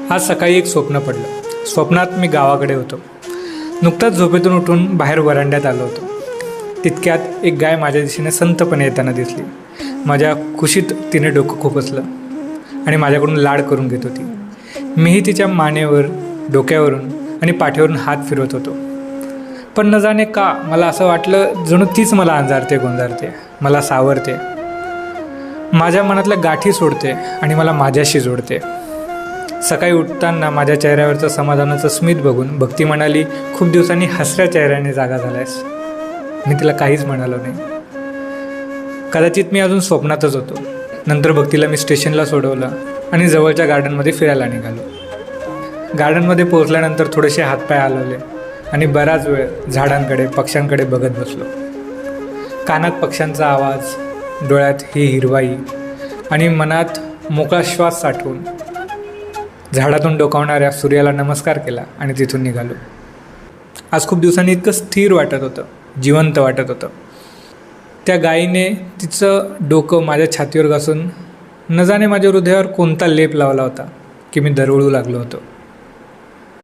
आज सकाळी एक स्वप्न पडलं. स्वप्नात मी गावाकडे होतो. नुकताच झोपेतून उठून बाहेर वरांड्यात आलो होतो. तितक्यात एक गाय माझ्या दिशेने संतपणे येताना दिसली. माझ्या खुशीत तिने डोकं खुपसलं आणि माझ्याकडून लाड करून घेत होती. मीही तिच्या मानेवर, डोक्यावरून आणि पाठीवरून हात फिरवत होतो. पण न जाणे का मला असं वाटलं जणू तीच मला अंजारते, गोंजारते, मला सावरते, माझ्या मनातल्या गाठी सोडते आणि मला माझ्याशी जोडते. सकाळी उठताना माझ्या चेहऱ्यावरचं समाधानाचं स्मित बघून भक्ती म्हणाली, खूप दिवसांनी हसऱ्या चेहऱ्याने जागा झालायस. मी तिला काहीच म्हणालो नाही. कदाचित मी अजून स्वप्नातच होतो. नंतर भक्तीला मी स्टेशनला सोडवलं आणि जवळच्या गार्डनमध्ये फिरायला निघालो. गार्डनमध्ये पोहोचल्यानंतर थोडेसे हातपाय हलवले आणि बराच वेळ झाडांकडे, पक्ष्यांकडे बघत बसलो. कानात पक्ष्यांचा आवाज, डोळ्यात ही हिरवाई आणि मनात मोकळा श्वास साठवून झाडातून डोकावणाऱ्या सूर्याला नमस्कार केला आणि तिथून निघालो. आज खूप दिवसांनी इतकं स्थिर वाटत होतं, जिवंत वाटत होतं. त्या गायीने तिचं डोकं माझ्या छातीवर घासून न जाणे माझ्या हृदयावर कोणता लेप लावला होता की मी दरवळू लागलो होतो.